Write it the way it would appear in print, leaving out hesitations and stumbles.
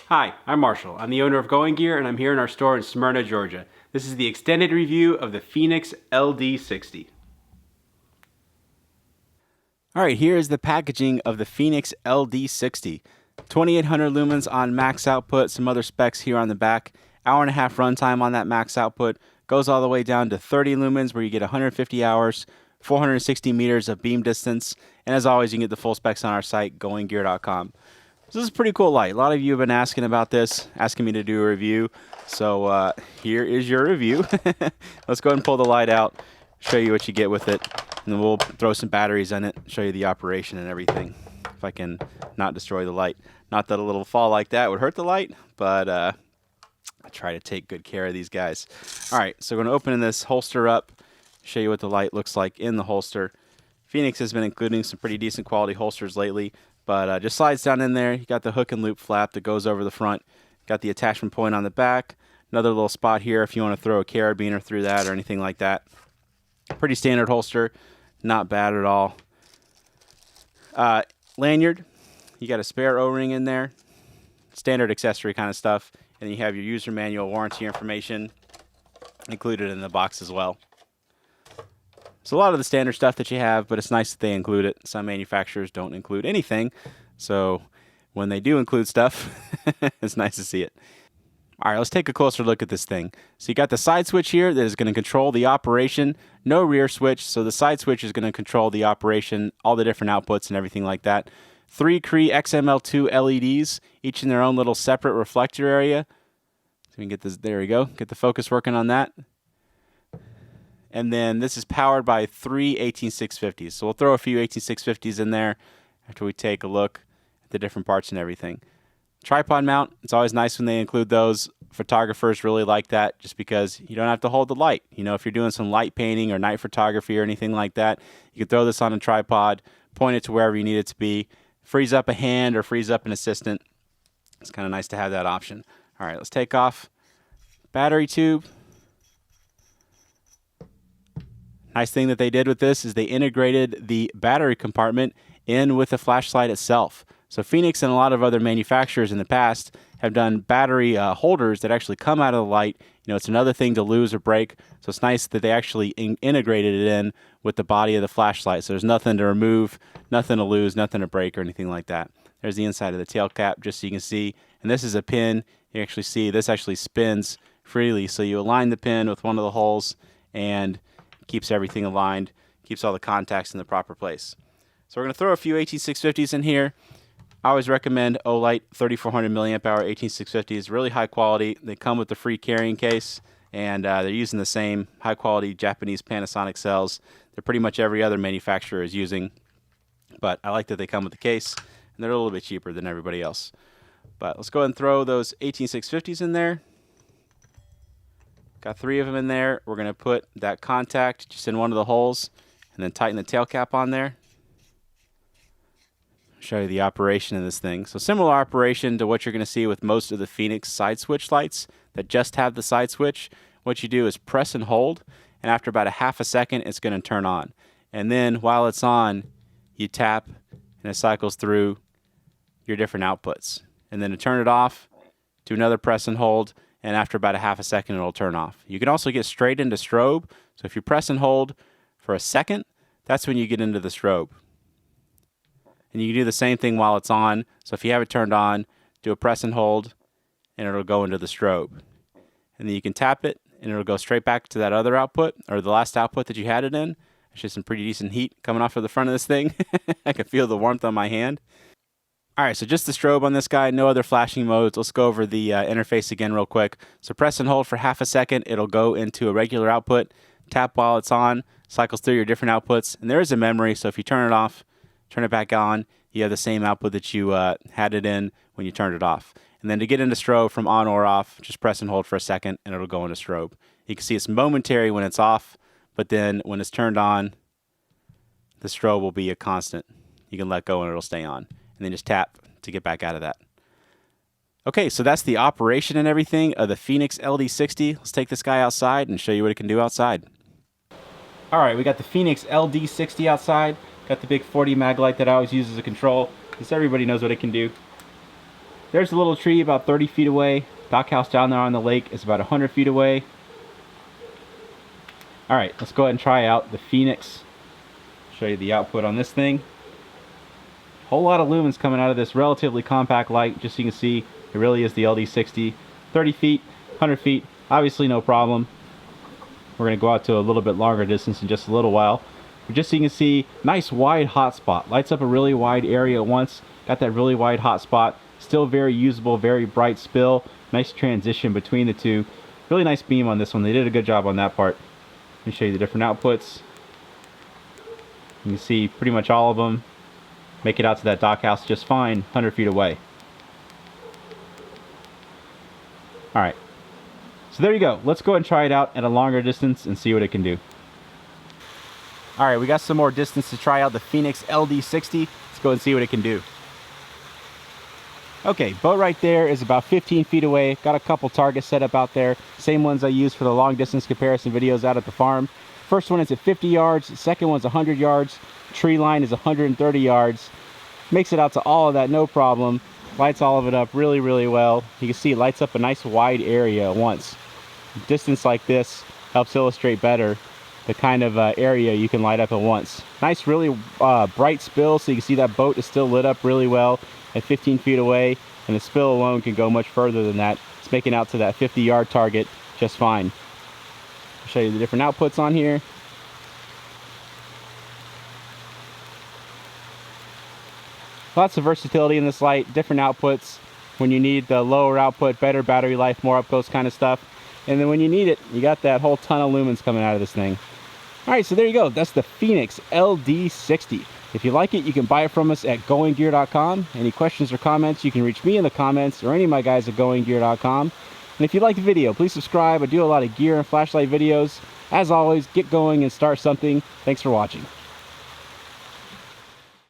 Hi, I'm Marshall. I'm the owner of Going Gear, and I'm here in our store in Smyrna, Georgia. This is the extended review of the Fenix LD60. Alright, here is the packaging of the Fenix LD60. 2800 lumens on max output, some other specs here on the back. Hour and a half runtime on that max output. Goes all the way down to 30 lumens where you get 150 hours, 460 meters of beam distance, and as always you can get the full specs on our site, goinggear.com. So this is a pretty cool light. A lot of you have been asking about this, asking me to do a review. So here is your review. Let's go ahead and pull the light out, show you what you get with it, and then we'll throw some batteries in it, show you the operation and everything. If I can not destroy the light. Not that a little fall like that would hurt the light, but I try to take good care of these guys. All right, so we're going to open this holster up, show you what the light looks like in the holster. Fenix has been including some pretty decent quality holsters lately. But just slides down in there. You got the hook and loop flap that goes over the front. Got the attachment point on the back. Another little spot here if you want to throw a carabiner through that or anything like that. Pretty standard holster. Not bad at all. Lanyard. You got a spare O-ring in there. Standard accessory kind of stuff. And you have your user manual warranty information included in the box as well. So a lot of the standard stuff that you have, but it's nice that they include it. Some manufacturers don't include anything. So when they do include stuff, it's nice to see it. All right, let's take a closer look at this thing. So you got the side switch here that is going to control the operation. No rear switch, so the side switch is going to control the operation, all the different outputs and everything like that. 3 Cree XML2 LEDs, each in their own little separate reflector area. So we can get this, there we go, get the focus working on that. And then this is powered by 3 18650s. So we'll throw a few 18650s in there after we take a look at the different parts and everything. Tripod mount, it's always nice when they include those. Photographers really like that just because you don't have to hold the light. You know, if you're doing some light painting or night photography or anything like that, you can throw this on a tripod, point it to wherever you need it to be, frees up a hand or frees up an assistant. It's kind of nice to have that option. All right, let's take off battery tube. Nice thing that they did with this is they integrated the battery compartment in with the flashlight itself. So Fenix and a lot of other manufacturers in the past have done battery holders that actually come out of the light. You know, it's another thing to lose or break. So it's nice that they actually integrated it in with the body of the flashlight. So there's nothing to remove, nothing to lose, nothing to break or anything like that. There's the inside of the tail cap just so you can see. And this is a pin. You actually see this actually spins freely. So you align the pin with one of the holes and keeps everything aligned, keeps all the contacts in the proper place. So we're going to throw a few 18650s in here. I always recommend Olight 3400 milliamp hour 18650s. Really high quality. They come with the free carrying case, and they're using the same high quality Japanese Panasonic cells that pretty much every other manufacturer is using. But I like that they come with the case, and they're a little bit cheaper than everybody else. But let's go ahead and throw those 18650s in there. Got 3 of them in there. We're going to put that contact just in one of the holes and then tighten the tail cap on there. Show you the operation of this thing. So similar operation to what you're going to see with most of the Fenix side switch lights that just have the side switch. What you do is press and hold, and after about a half a second it's going to turn on. And then while it's on, you tap and it cycles through your different outputs. And then to turn it off, do another press and hold, and after about a half a second it'll turn off. You can also get straight into strobe. So if you press and hold for a second, that's when you get into the strobe. And you can do the same thing while it's on. So if you have it turned on, do a press and hold, and it'll go into the strobe. And then you can tap it, and it'll go straight back to that other output, or the last output that you had it in. Actually some pretty decent heat coming off of the front of this thing. I can feel the warmth on my hand. All right, so just the strobe on this guy, no other flashing modes. Let's go over the interface again real quick. So press and hold for half a second. It'll go into a regular output. Tap while it's on, cycles through your different outputs. And there is a memory, so if you turn it off, turn it back on, you have the same output that you had it in when you turned it off. And then to get into strobe from on or off, just press and hold for a second, and it'll go into strobe. You can see it's momentary when it's off, but then when it's turned on, the strobe will be a constant. You can let go and it'll stay on. And then just tap to get back out of that. Okay, so that's the operation and everything of the Fenix LD60. Let's take this guy outside and show you what it can do outside. All right, we got the Fenix LD60 outside. Got the big 40 mag light that I always use as a control, because everybody knows what it can do. There's a little tree about 30 feet away. Dock house down there on the lake is about 100 feet away. All right, let's go ahead and try out the Fenix. Show you the output on this thing. Whole lot of lumens coming out of this relatively compact light. Just so you can see, it really is the LD60. 30 feet, 100 feet, obviously no problem. We're gonna go out to a little bit longer distance in just a little while. But just so you can see, nice wide hotspot. Lights up a really wide area at once. Got that really wide hotspot. Still very usable, very bright spill. Nice transition between the two. Really nice beam on this one. They did a good job on that part. Let me show you the different outputs. You can see pretty much all of them make it out to that dock house just fine, 100 feet away. All right, so there you go. Let's go ahead and try it out at a longer distance and see what it can do. All right, we got some more distance to try out the Fenix LD60. Let's go and see what it can do. Okay, boat right there is about 15 feet away. Got a couple targets set up out there. Same ones I use for the long distance comparison videos out at the farm. First one is at 50 yards. The second one's 100 yards. Tree line is 130 yards. Makes it out to all of that, no problem. Lights all of it up really, really well. You can see it lights up a nice wide area at once. Distance like this helps illustrate better the kind of area you can light up at once. Nice, really bright spill, so you can see that boat is still lit up really well at 15 feet away, and the spill alone can go much further than that. It's making out to that 50-yard target just fine. I'll show you the different outputs on here. Lots of versatility in this light, different outputs. When you need the lower output, better battery life, more up close kind of stuff. And then when you need it, you got that whole ton of lumens coming out of this thing. All right, so there you go. That's the Fenix LD60. If you like it, you can buy it from us at goinggear.com. Any questions or comments, you can reach me in the comments or any of my guys at goinggear.com. And if you like the video, please subscribe. I do a lot of gear and flashlight videos. As always, get going and start something. Thanks for watching.